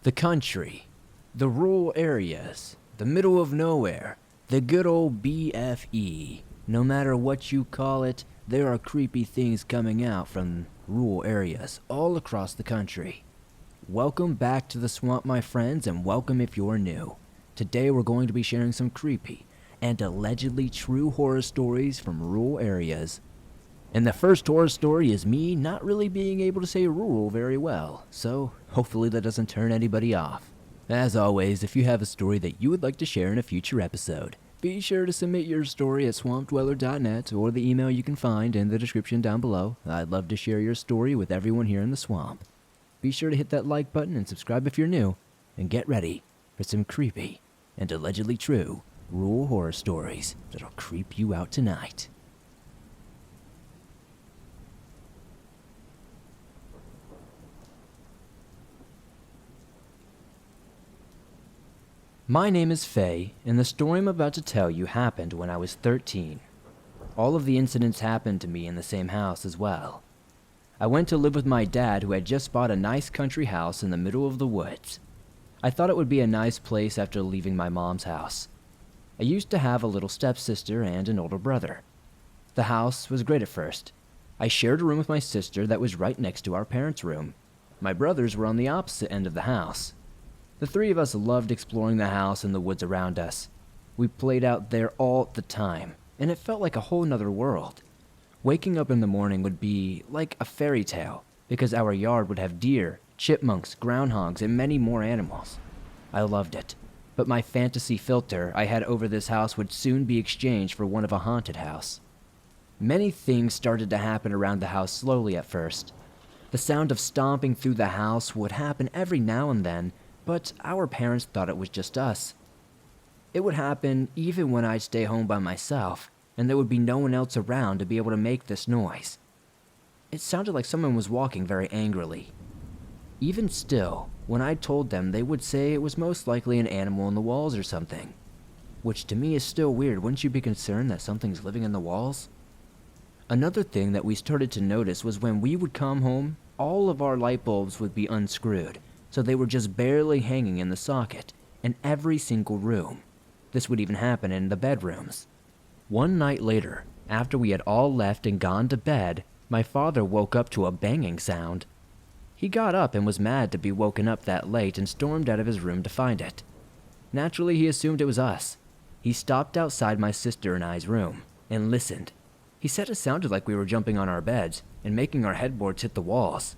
The country, the rural areas, the middle of nowhere, the good old BFE. No matter what you call it, there are creepy things coming out from rural areas all across the country. Welcome back to the swamp, my friends, and welcome if you're new. Today we're going to be sharing some creepy and allegedly true horror stories from rural areas. And the first horror story is me not really being able to say rural very well, so hopefully that doesn't turn anybody off. As always, if you have a story that you would like to share in a future episode, be sure to submit your story at swampdweller.net or the email you can find in the description down below. I'd love to share your story with everyone here in the swamp. Be sure to hit that like button and subscribe if you're new, and get ready for some creepy and allegedly true rural horror stories that'll creep you out tonight. My name is Faye, and the story I'm about to tell you happened when I was 13. All of the incidents happened to me in the same house as well. I went to live with my dad, who had just bought a nice country house in the middle of the woods. I thought it would be a nice place after leaving my mom's house. I used to have a little stepsister and an older brother. The house was great at first. I shared a room with my sister that was right next to our parents' room. My brothers were on the opposite end of the house. The three of us loved exploring the house and the woods around us. We played out there all the time, and it felt like a whole nother world. Waking up in the morning would be like a fairy tale, because our yard would have deer, chipmunks, groundhogs, and many more animals. I loved it, but my fantasy filter I had over this house would soon be exchanged for one of a haunted house. Many things started to happen around the house slowly at first. The sound of stomping through the house would happen every now and then, but our parents thought it was just us. It would happen even when I'd stay home by myself, and there would be no one else around to be able to make this noise. It sounded like someone was walking very angrily. Even still, when I told them, they would say it was most likely an animal in the walls or something. Which to me is still weird. Wouldn't you be concerned that something's living in the walls? Another thing that we started to notice was when we would come home, all of our light bulbs would be unscrewed, so they were just barely hanging in the socket in every single room. This would even happen in the bedrooms. One night later, after we had all left and gone to bed, my father woke up to a banging sound. He got up and was mad to be woken up that late and stormed out of his room to find it. Naturally, he assumed it was us. He stopped outside my sister and I's room and listened. He said it sounded like we were jumping on our beds and making our headboards hit the walls.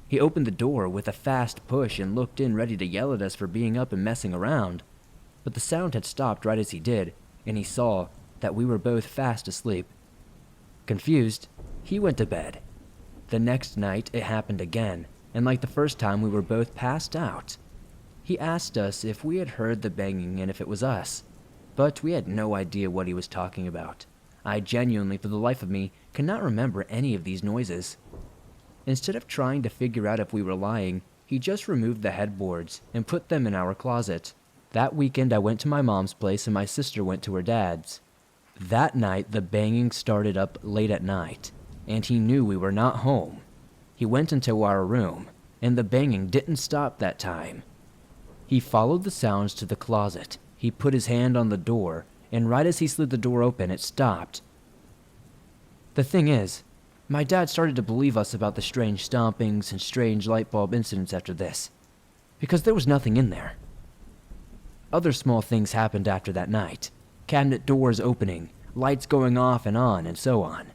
He opened the door with a fast push and looked in, ready to yell at us for being up and messing around. But the sound had stopped right as he did, and he saw that we were both fast asleep. Confused, he went to bed. The next night it happened again, and like the first time, we were both passed out. He asked us if we had heard the banging and if it was us, but we had no idea what he was talking about. I genuinely, for the life of me, cannot remember any of these noises. Instead of trying to figure out if we were lying, he just removed the headboards and put them in our closet. That weekend I went to my mom's place and my sister went to her dad's. That night the banging started up late at night, and he knew we were not home. He went into our room, and the banging didn't stop that time. He followed the sounds to the closet. He put his hand on the door, and right as he slid the door open, it stopped. The thing is, my dad started to believe us about the strange stompings and strange light bulb incidents after this, because there was nothing in there. Other small things happened after that night. Cabinet doors opening, lights going off and on, and so on.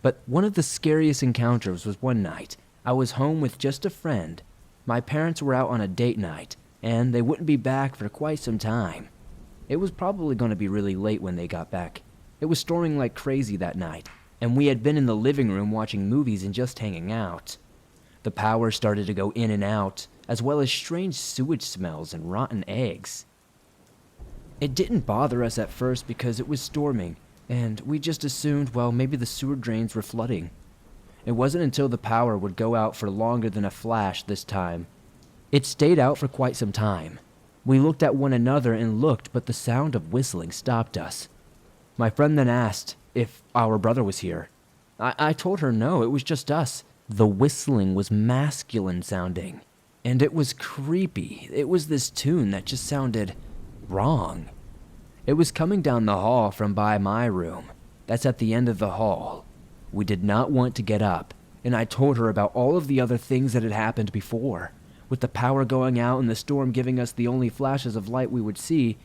But one of the scariest encounters was one night. I was home with just a friend. My parents were out on a date night, and they wouldn't be back for quite some time. It was probably going to be really late when they got back. It was storming like crazy that night, and we had been in the living room watching movies and just hanging out. The power started to go in and out, as well as strange sewage smells and rotten eggs. It didn't bother us at first because it was storming, and we just assumed, well, maybe the sewer drains were flooding. It wasn't until the power would go out for longer than a flash this time. It stayed out for quite some time. We looked at one another and looked, but the sound of whistling stopped us. My friend then asked if our brother was here. I told her no, it was just us. The whistling was masculine sounding. And it was creepy. It was this tune that just sounded wrong. It was coming down the hall from by my room. That's at the end of the hall. We did not want to get up, and I told her about all of the other things that had happened before. With the power going out and the storm giving us the only flashes of light we would see,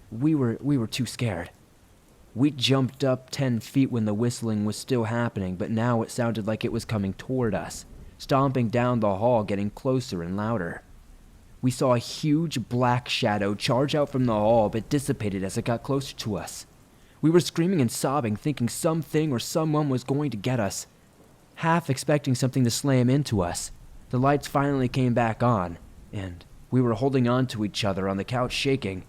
we were too scared. We jumped up 10 feet when the whistling was still happening, but now it sounded like it was coming toward us, stomping down the hall, getting closer and louder. We saw a huge black shadow charge out from the hall, but dissipated as it got closer to us. We were screaming and sobbing, thinking something or someone was going to get us, half expecting something to slam into us. The lights finally came back on, and we were holding on to each other on the couch, shaking.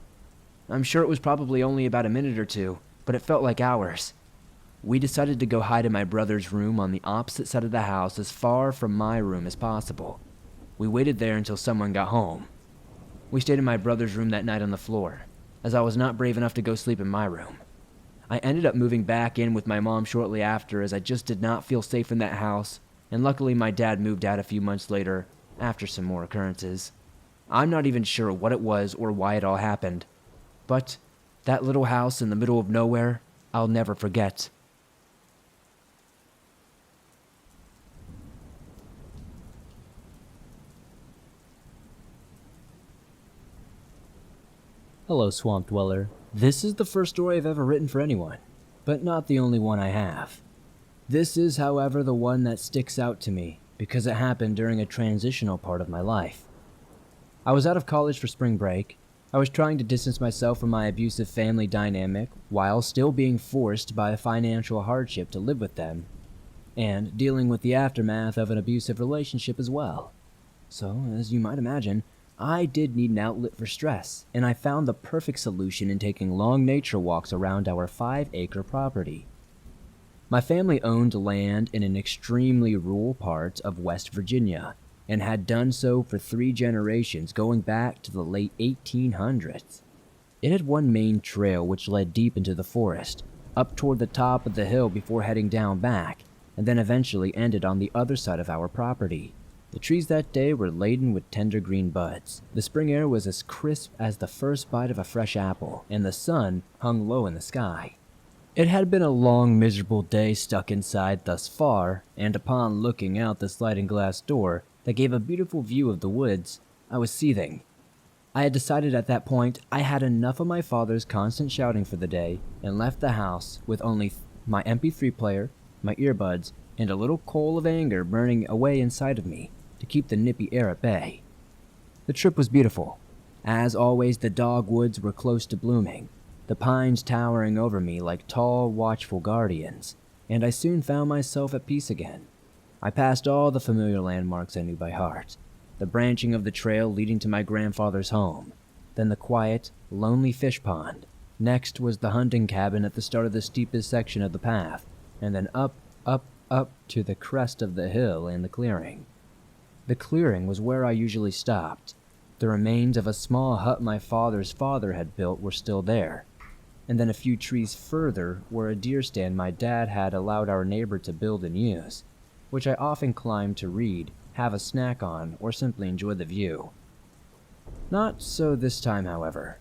I'm sure it was probably only about a minute or two, but it felt like hours. We decided to go hide in my brother's room on the opposite side of the house, as far from my room as possible. We waited there until someone got home. We stayed in my brother's room that night on the floor, as I was not brave enough to go sleep in my room. I ended up moving back in with my mom shortly after, as I just did not feel safe in that house, and luckily my dad moved out a few months later after some more occurrences. I'm not even sure what it was or why it all happened, but that little house in the middle of nowhere, I'll never forget. Hello, Swamp Dweller. This is the first story I've ever written for anyone, but not the only one I have. This is, however, the one that sticks out to me because it happened during a transitional part of my life. I was out of college for spring break. I was trying to distance myself from my abusive family dynamic while still being forced by a financial hardship to live with them, and dealing with the aftermath of an abusive relationship as well. So, as you might imagine, I did need an outlet for stress, and I found the perfect solution in taking long nature walks around our 5-acre property. My family owned land in an extremely rural part of West Virginia, and had done so for 3 generations going back to the late 1800s. It had one main trail which led deep into the forest, up toward the top of the hill before heading down back, and then eventually ended on the other side of our property. The trees that day were laden with tender green buds. The spring air was as crisp as the first bite of a fresh apple, and the sun hung low in the sky. It had been a long, miserable day stuck inside thus far, and upon looking out the sliding glass door that gave a beautiful view of the woods, I was seething. I had decided at that point I had enough of my father's constant shouting for the day, and left the house with only my MP3 player, my earbuds, and a little coal of anger burning away inside of me to keep the nippy air at bay. The trip was beautiful. As always, the dogwoods were close to blooming, the pines towering over me like tall, watchful guardians, and I soon found myself at peace again. I passed all the familiar landmarks I knew by heart, the branching of the trail leading to my grandfather's home, then the quiet, lonely fish pond. Next was the hunting cabin at the start of the steepest section of the path, and then up to the crest of the hill and the clearing. The clearing was where I usually stopped. The remains of a small hut my father's father had built were still there, and then a few trees further were a deer stand my dad had allowed our neighbor to build and use, which I often climbed to read, have a snack on, or simply enjoy the view. Not so this time, however.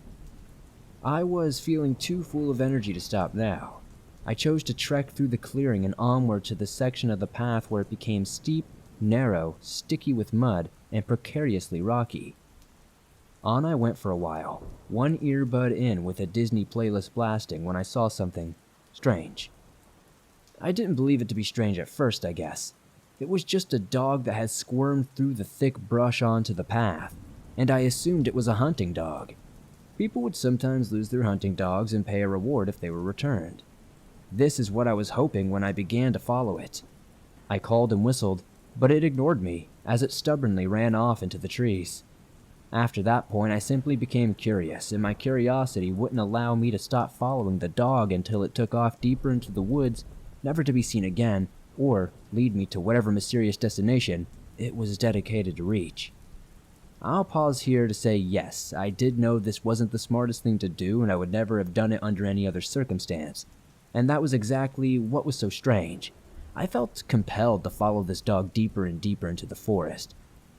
I was feeling too full of energy to stop now. I chose to trek through the clearing and onward to the section of the path where it became steep, narrow, sticky with mud, and precariously rocky. On I went for a while, one earbud in with a Disney playlist blasting when I saw something strange. I didn't believe it to be strange at first, I guess. It was just a dog that had squirmed through the thick brush onto the path, and I assumed it was a hunting dog. People would sometimes lose their hunting dogs and pay a reward if they were returned. This is what I was hoping when I began to follow it. I called and whistled, but it ignored me as it stubbornly ran off into the trees. After that point, I simply became curious, and my curiosity wouldn't allow me to stop following the dog until it took off deeper into the woods, never to be seen again, or lead me to whatever mysterious destination it was dedicated to reach. I'll pause here to say yes, I did know this wasn't the smartest thing to do, and I would never have done it under any other circumstance. And that was exactly what was so strange. I felt compelled to follow this dog deeper and deeper into the forest.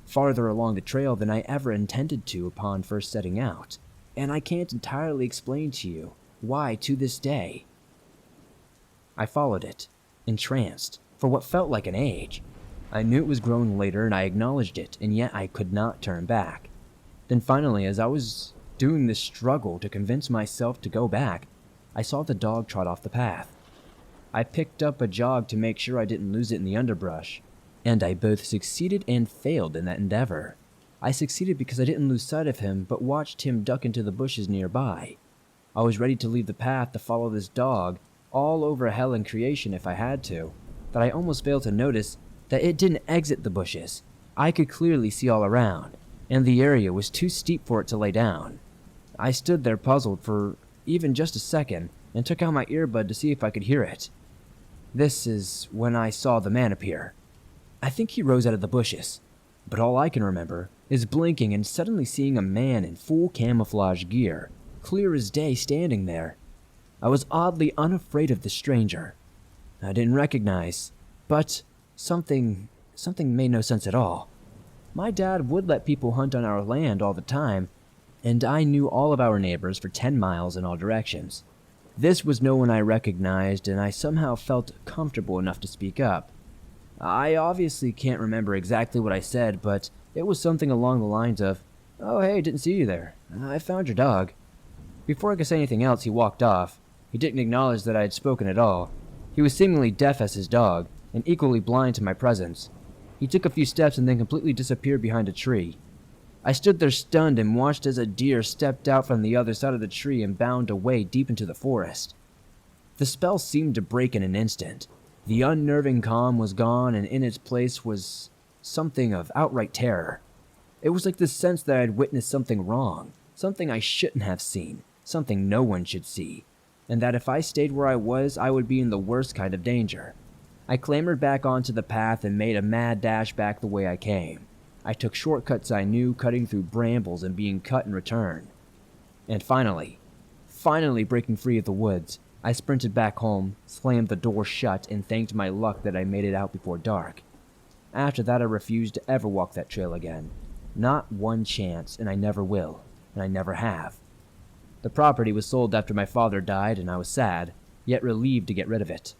farther along the trail than I ever intended to upon first setting out, and I can't entirely explain to you why to this day. I followed it, entranced, for what felt like an age. I knew it was growing later and I acknowledged it, and yet I could not turn back. Then finally, as I was doing this struggle to convince myself to go back, I saw the dog trot off the path. I picked up a jog to make sure I didn't lose it in the underbrush, and I both succeeded and failed in that endeavor. I succeeded because I didn't lose sight of him, but watched him duck into the bushes nearby. I was ready to leave the path to follow this dog, all over hell and creation if I had to, but I almost failed to notice that it didn't exit the bushes. I could clearly see all around, and the area was too steep for it to lay down. I stood there puzzled for even just a second, and took out my earbud to see if I could hear it. This is when I saw the man appear. I think he rose out of the bushes, but all I can remember is blinking and suddenly seeing a man in full camouflage gear, clear as day, standing there. I was oddly unafraid of the stranger. I didn't recognize, but something made no sense at all. My dad would let people hunt on our land all the time, and I knew all of our neighbors for 10 miles in all directions. This was no one I recognized, and I somehow felt comfortable enough to speak up. I obviously can't remember exactly what I said, but it was something along the lines of, "Oh hey, didn't see you there. I found your dog." Before I could say anything else, he walked off. He didn't acknowledge that I had spoken at all. He was seemingly deaf as his dog, and equally blind to my presence. He took a few steps and then completely disappeared behind a tree. I stood there stunned and watched as a deer stepped out from the other side of the tree and bounded away deep into the forest. The spell seemed to break in an instant. The unnerving calm was gone, and in its place was something of outright terror. It was like the sense that I had witnessed something wrong, something I shouldn't have seen, something no one should see, and that if I stayed where I would be in the worst kind of danger. I clambered back onto the path and made a mad dash back the way I came. I took shortcuts I knew, cutting through brambles and being cut in return. And finally breaking free of the woods, I sprinted back home, slammed the door shut, and thanked my luck that I made it out before dark. After that, I refused to ever walk that trail again. Not one chance, and I never will, and I never have. The property was sold after my father died, and I was sad, yet relieved to get rid of it.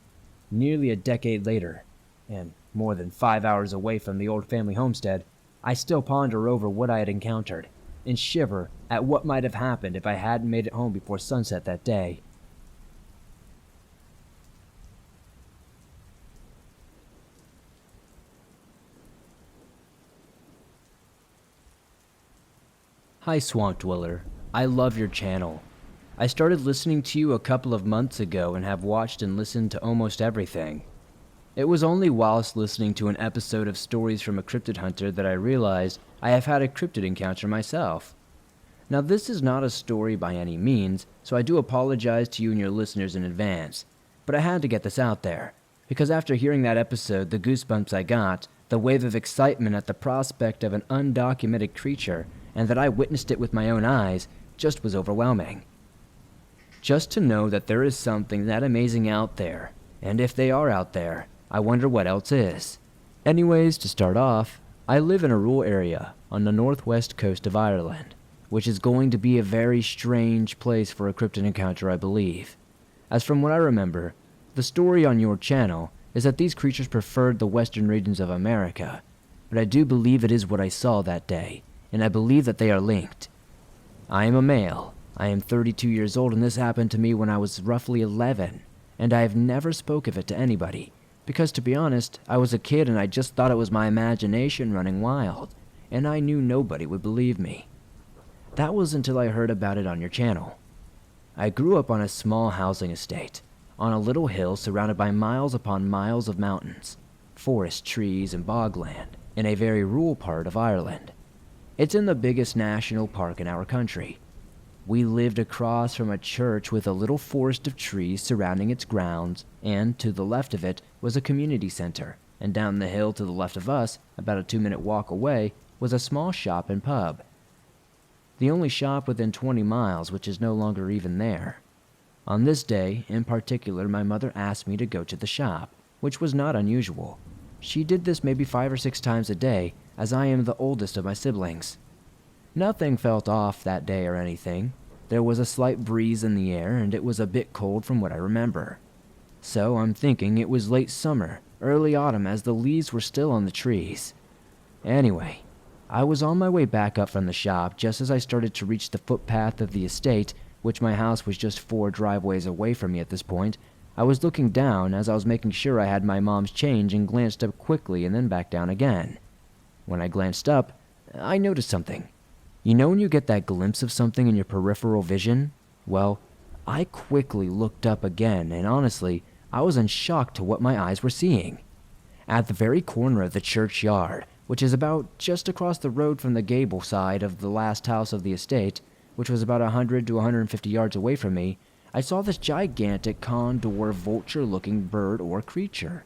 Nearly a decade later, and more than 5 hours away from the old family homestead, I still ponder over what I had encountered, and shiver at what might have happened if I hadn't made it home before sunset that day. Hi Swamp Dweller, I love your channel. I started listening to you a couple of months ago and have watched and listened to almost everything. It was only whilst listening to an episode of Stories from a Cryptid Hunter that I realized I have had a cryptid encounter myself. Now this is not a story by any means, so I do apologize to you and your listeners in advance, but I had to get this out there, because after hearing that episode, the goosebumps I got, the wave of excitement at the prospect of an undocumented creature, and that I witnessed it with my own eyes, just was overwhelming. Just to know that there is something that amazing out there, and if they are out there, I wonder what else is. Anyways, to start off, I live in a rural area on the northwest coast of Ireland, which is going to be a very strange place for a cryptid encounter, I believe. As from what I remember, the story on your channel is that these creatures preferred the western regions of America, but I do believe it is what I saw that day, and I believe that they are linked. I am a male. I am 32 years old, and this happened to me when I was roughly 11, and I have never spoke of it to anybody, because to be honest, I was a kid and I just thought it was my imagination running wild, and I knew nobody would believe me. That was until I heard about it on your channel. I grew up on a small housing estate, on a little hill surrounded by miles upon miles of mountains, forest, trees, and bogland, in a very rural part of Ireland. It's in the biggest national park in our country. We lived across from a church with a little forest of trees surrounding its grounds, and to the left of it was a community center, and down the hill to the left of us, about a 2-minute walk away, was a small shop and pub. The only shop within 20 miles, which is no longer even there. On this day, in particular, my mother asked me to go to the shop, which was not unusual. She did this maybe 5 or 6 times a day, as I am the oldest of my siblings. Nothing felt off that day or anything. There was a slight breeze in the air, and it was a bit cold from what I remember. So I'm thinking it was late summer, early autumn, as the leaves were still on the trees. Anyway, I was on my way back up from the shop just as I started to reach the footpath of the estate, which my house was just 4 driveways away from me at this point. I was looking down as I was making sure I had my mom's change and glanced up quickly and then back down again. When I glanced up, I noticed something. You know when you get that glimpse of something in your peripheral vision? Well, I quickly looked up again, and honestly, I was in shock to what my eyes were seeing. At the very corner of the churchyard, which is about just across the road from the gable side of the last house of the estate, which was about 100 to 150 yards away from me, I saw this gigantic condor vulture-looking bird or creature.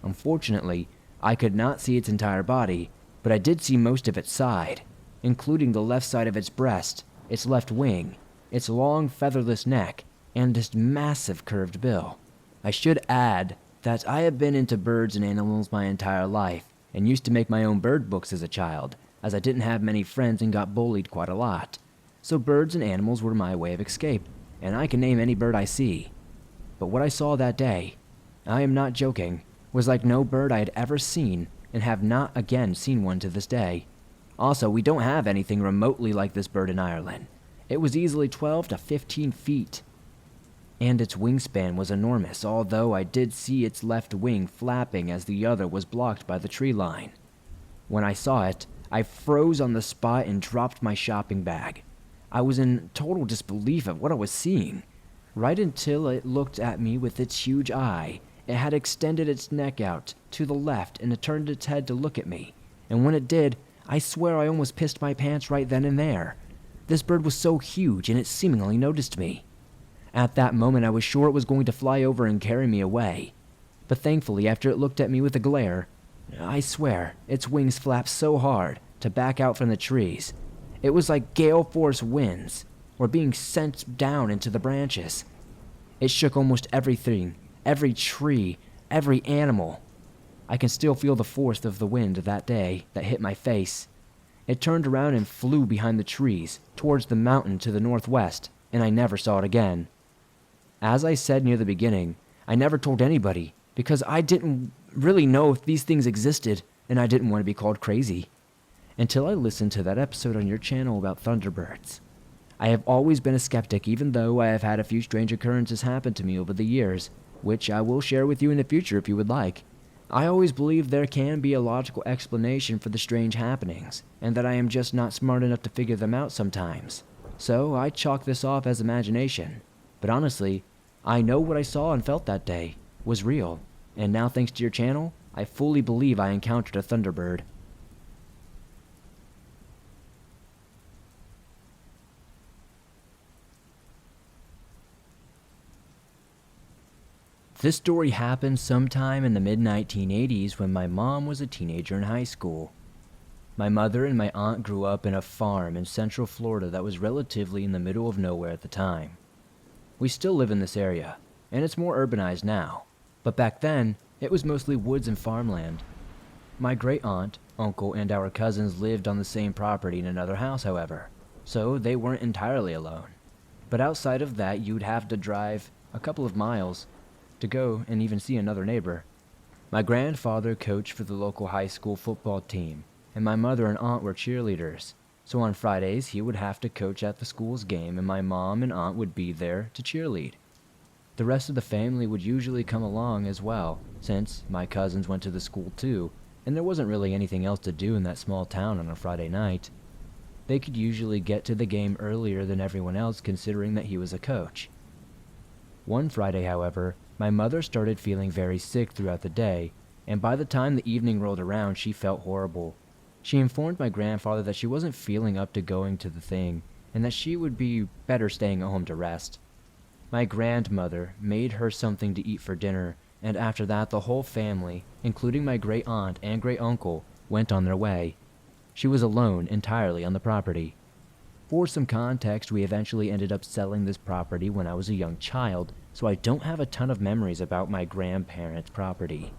Unfortunately, I could not see its entire body, but I did see most of its side, including the left side of its breast, its left wing, its long featherless neck, and its massive curved bill. I should add that I have been into birds and animals my entire life, and used to make my own bird books as a child, as I didn't have many friends and got bullied quite a lot. So birds and animals were my way of escape, and I can name any bird I see. But what I saw that day, I am not joking, was like no bird I had ever seen, and have not again seen one to this day. Also, we don't have anything remotely like this bird in Ireland. It was easily 12 to 15 feet. And its wingspan was enormous, although I did see its left wing flapping as the other was blocked by the tree line. When I saw it, I froze on the spot and dropped my shopping bag. I was in total disbelief of what I was seeing. Right until it looked at me with its huge eye, it had extended its neck out to the left and it turned its head to look at me. And when it did, I swear I almost pissed my pants right then and there. This bird was so huge and it seemingly noticed me. At that moment, I was sure it was going to fly over and carry me away. But thankfully, after it looked at me with a glare, I swear, its wings flapped so hard to back out from the trees. It was like gale force winds were being sent down into the branches. It shook almost everything, every tree, every animal. I can still feel the force of the wind that day that hit my face. It turned around and flew behind the trees towards the mountain to the northwest, and I never saw it again. As I said near the beginning, I never told anybody because I didn't really know if these things existed and I didn't want to be called crazy. Until I listened to that episode on your channel about thunderbirds. I have always been a skeptic, even though I have had a few strange occurrences happen to me over the years, which I will share with you in the future if you would like. I always believe there can be a logical explanation for the strange happenings, and that I am just not smart enough to figure them out sometimes. So I chalk this off as imagination. But honestly, I know what I saw and felt that day was real, and now thanks to your channel, I fully believe I encountered a thunderbird. This story happened sometime in the mid-1980s when my mom was a teenager in high school. My mother and my aunt grew up in a farm in central Florida that was relatively in the middle of nowhere at the time. We still live in this area, and it's more urbanized now, but back then, it was mostly woods and farmland. My great-aunt, uncle, and our cousins lived on the same property in another house, however, so they weren't entirely alone. But outside of that, you'd have to drive a couple of miles to go and even see another neighbor. My grandfather coached for the local high school football team, and my mother and aunt were cheerleaders. So on Fridays, he would have to coach at the school's game, and my mom and aunt would be there to cheerlead. The rest of the family would usually come along as well, since my cousins went to the school too, and there wasn't really anything else to do in that small town on a Friday night. They could usually get to the game earlier than everyone else considering that he was a coach. One Friday, however, my mother started feeling very sick throughout the day, and by the time the evening rolled around, she felt horrible. She informed my grandfather that she wasn't feeling up to going to the thing, and that she would be better staying at home to rest. My grandmother made her something to eat for dinner, and after that the whole family, including my great-aunt and great-uncle, went on their way. She was alone entirely on the property. For some context, we eventually ended up selling this property when I was a young child, so I don't have a ton of memories about my grandparents' property.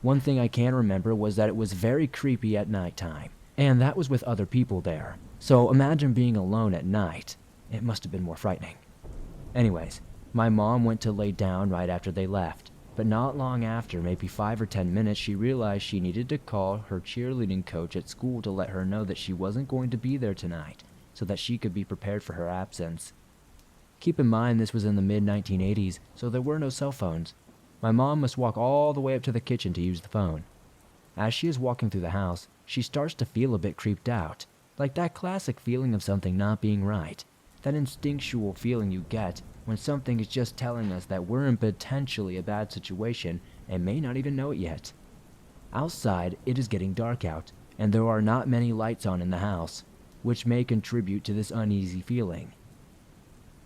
One thing I can remember was that it was very creepy at nighttime, and that was with other people there. So imagine being alone at night. It must have been more frightening. Anyways, my mom went to lay down right after they left, but not long after, maybe 5 or 10 minutes, she realized she needed to call her cheerleading coach at school to let her know that she wasn't going to be there tonight, so that she could be prepared for her absence. Keep in mind this was in the mid-1980s, so there were no cell phones. My mom must walk all the way up to the kitchen to use the phone. As she is walking through the house, she starts to feel a bit creeped out, like that classic feeling of something not being right, that instinctual feeling you get when something is just telling us that we're in potentially a bad situation and may not even know it yet. Outside, it is getting dark out, and there are not many lights on in the house, which may contribute to this uneasy feeling.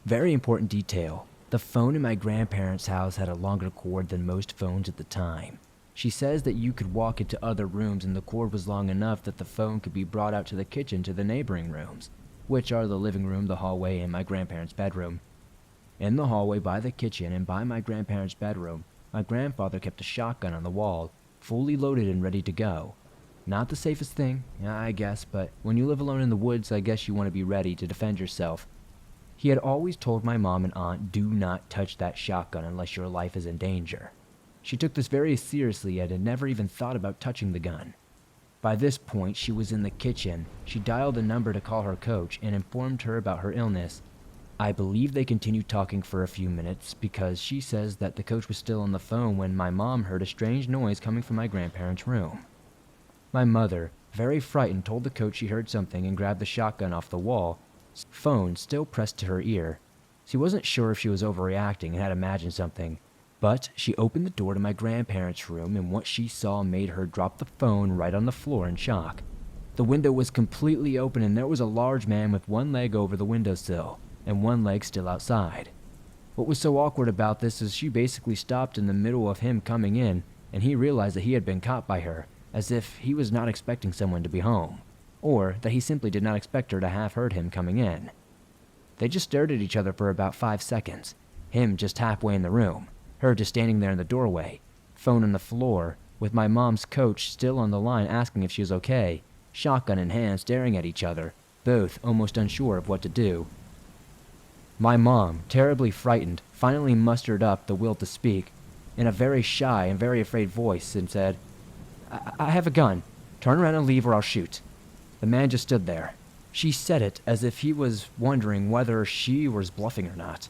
Very important detail. The phone in my grandparents' house had a longer cord than most phones at the time. She says that you could walk into other rooms and the cord was long enough that the phone could be brought out to the kitchen to the neighboring rooms, which are the living room, the hallway, and my grandparents' bedroom. In the hallway by the kitchen and by my grandparents' bedroom, my grandfather kept a shotgun on the wall, fully loaded and ready to go. Not the safest thing, I guess, but when you live alone in the woods, I guess you want to be ready to defend yourself. He had always told my mom and aunt, do not touch that shotgun unless your life is in danger. She took this very seriously and had never even thought about touching the gun. By this point, she was in the kitchen. She dialed a number to call her coach and informed her about her illness. I believe they continued talking for a few minutes because she says that the coach was still on the phone when my mom heard a strange noise coming from my grandparents' room. My mother, very frightened, told the coach she heard something and grabbed the shotgun off the wall, phone still pressed to her ear. She wasn't sure if she was overreacting and had imagined something, but she opened the door to my grandparents' room and what she saw made her drop the phone right on the floor in shock. The window was completely open and there was a large man with one leg over the windowsill and one leg still outside. What was so awkward about this is she basically stopped in the middle of him coming in and he realized that he had been caught by her, as if he was not expecting someone to be home, or that he simply did not expect her to have heard him coming in. They just stared at each other for about 5 seconds, him just halfway in the room, her just standing there in the doorway, phone on the floor, with my mom's coach still on the line asking if she was okay, shotgun in hand staring at each other, both almost unsure of what to do. My mom, terribly frightened, finally mustered up the will to speak, in a very shy and very afraid voice, and said, I have a gun. Turn around and leave or I'll shoot. The man just stood there. She said it as if he was wondering whether she was bluffing or not.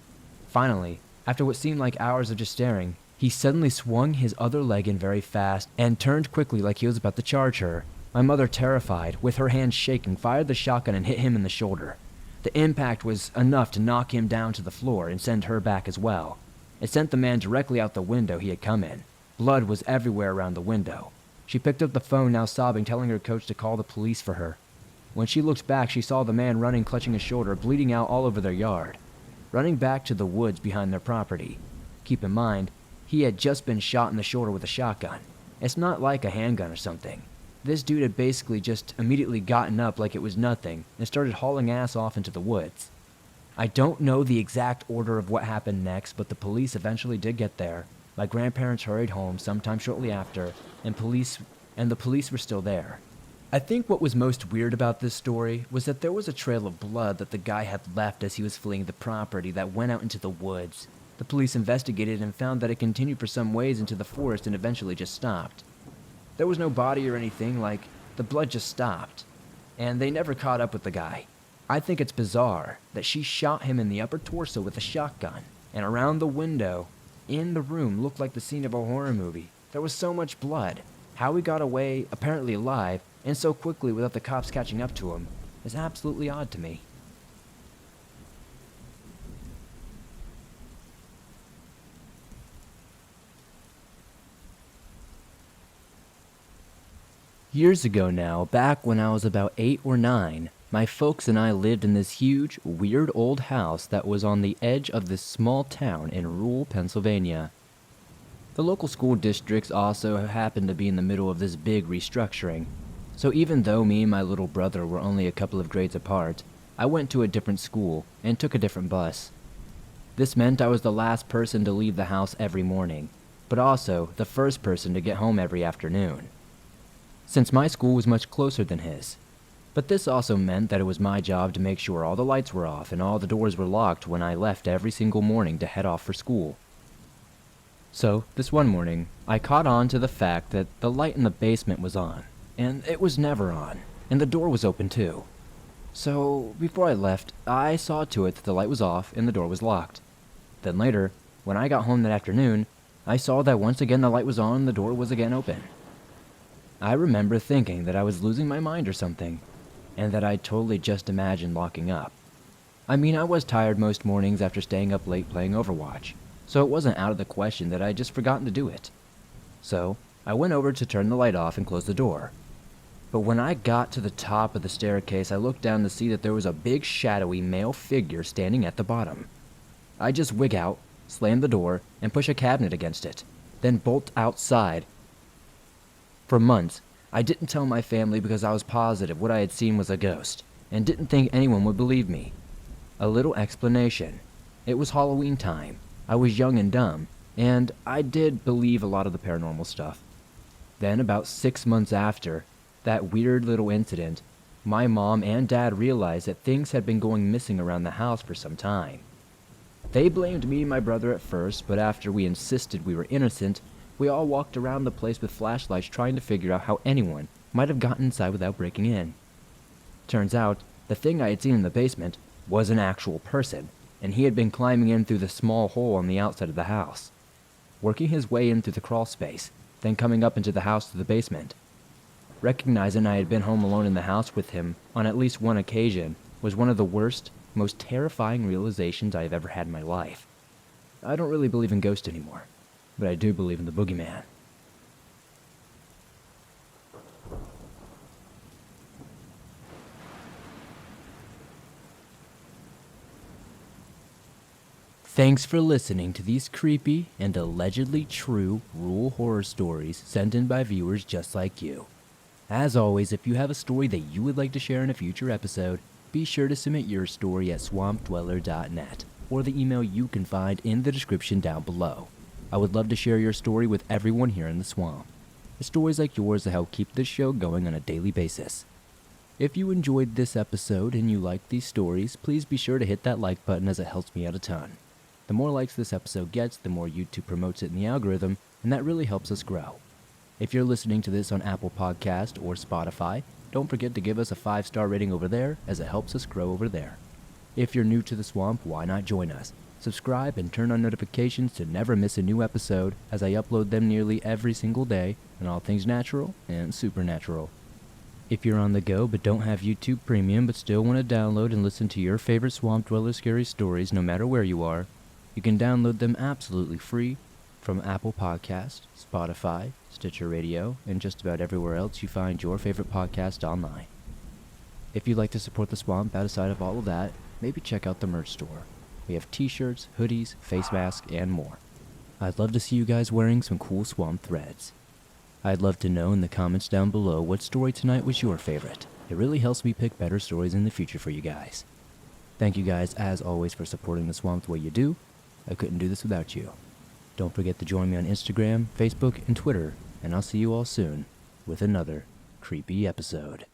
Finally, after what seemed like hours of just staring, he suddenly swung his other leg in very fast and turned quickly like he was about to charge her. My mother, terrified, with her hands shaking, fired the shotgun and hit him in the shoulder. The impact was enough to knock him down to the floor and send her back as well. It sent the man directly out the window he had come in. Blood was everywhere around the window. She picked up the phone, now sobbing, telling her coach to call the police for her. When she looked back, she saw the man running, clutching his shoulder, bleeding out all over their yard, running back to the woods behind their property. Keep in mind, he had just been shot in the shoulder with a shotgun. It's not like a handgun or something. This dude had basically just immediately gotten up like it was nothing and started hauling ass off into the woods. I don't know the exact order of what happened next, but the police eventually did get there. My grandparents hurried home sometime shortly after, and the police were still there. I think what was most weird about this story was that there was a trail of blood that the guy had left as he was fleeing the property that went out into the woods. The police investigated and found that it continued for some ways into the forest and eventually just stopped. There was no body or anything, like, the blood just stopped. And they never caught up with the guy. I think it's bizarre that she shot him in the upper torso with a shotgun, and around the window in the room looked like the scene of a horror movie. There was so much blood. How he got away, apparently alive, and so quickly without the cops catching up to him, is absolutely odd to me. Years ago now, back when I was about 8 or 9, my folks and I lived in this huge, weird old house that was on the edge of this small town in rural Pennsylvania. The local school districts also happened to be in the middle of this big restructuring, so even though me and my little brother were only a couple of grades apart, I went to a different school and took a different bus. This meant I was the last person to leave the house every morning. but also the first person to get home every afternoon, since my school was much closer than his. But this also meant that it was my job to make sure all the lights were off and all the doors were locked when I left every single morning to head off for school. So, this one morning, I caught on to the fact that the light in the basement was on, and it was never on, and the door was open too. So, before I left, I saw to it that the light was off and the door was locked. Then later, when I got home that afternoon, I saw that once again the light was on and the door was again open. I remember thinking that I was losing my mind or something, and that I'd totally just imagined locking up. I mean, I was tired most mornings after staying up late playing Overwatch, so it wasn't out of the question that I'd just forgotten to do it. So, I went over to turn the light off and close the door. But when I got to the top of the staircase, I looked down to see that there was a big shadowy male figure standing at the bottom. I just wig out, slam the door, and push a cabinet against it, then bolt outside. For months, I didn't tell my family because I was positive what I had seen was a ghost, and didn't think anyone would believe me. A little explanation. It was Halloween time. I was young and dumb, and I did believe a lot of the paranormal stuff. Then, about 6 months after that weird little incident, my mom and dad realized that things had been going missing around the house for some time. They blamed me and my brother at first, but after we insisted we were innocent, we all walked around the place with flashlights trying to figure out how anyone might have gotten inside without breaking in. Turns out, the thing I had seen in the basement was an actual person, and he had been climbing in through the small hole on the outside of the house, working his way in through the crawl space, then coming up into the house to the basement. Recognizing I had been home alone in the house with him on at least one occasion was one of the worst, most terrifying realizations I have ever had in my life. I don't really believe in ghosts anymore, but I do believe in the boogeyman. Thanks for listening to these creepy and allegedly true rural horror stories sent in by viewers just like you. As always, if you have a story that you would like to share in a future episode, be sure to submit your story at swampdweller.net or the email you can find in the description down below. I would love to share your story with everyone here in the swamp. It's stories like yours that help keep this show going on a daily basis. If you enjoyed this episode and you like these stories, please be sure to hit that like button as it helps me out a ton. The more likes this episode gets, the more YouTube promotes it in the algorithm, and that really helps us grow. If you're listening to this on Apple Podcast or Spotify, don't forget to give us a 5-star rating over there, as it helps us grow over there. If you're new to the swamp, why not join us? Subscribe and turn on notifications to never miss a new episode, as I upload them nearly every single day on all things natural and supernatural. If you're on the go but don't have YouTube Premium but still want to download and listen to your favorite Swamp Dweller scary stories no matter where you are, you can download them absolutely free from Apple Podcast, Spotify, Stitcher Radio, and just about everywhere else you find your favorite podcast online. If you'd like to support the swamp outside of all of that, maybe check out the merch store. We have t-shirts, hoodies, face masks, and more. I'd love to see you guys wearing some cool swamp threads. I'd love to know in the comments down below what story tonight was your favorite. It really helps me pick better stories in the future for you guys. Thank you guys as always for supporting the swamp the way you do. I couldn't do this without you. Don't forget to join me on Instagram, Facebook, and Twitter, and I'll see you all soon with another creepy episode.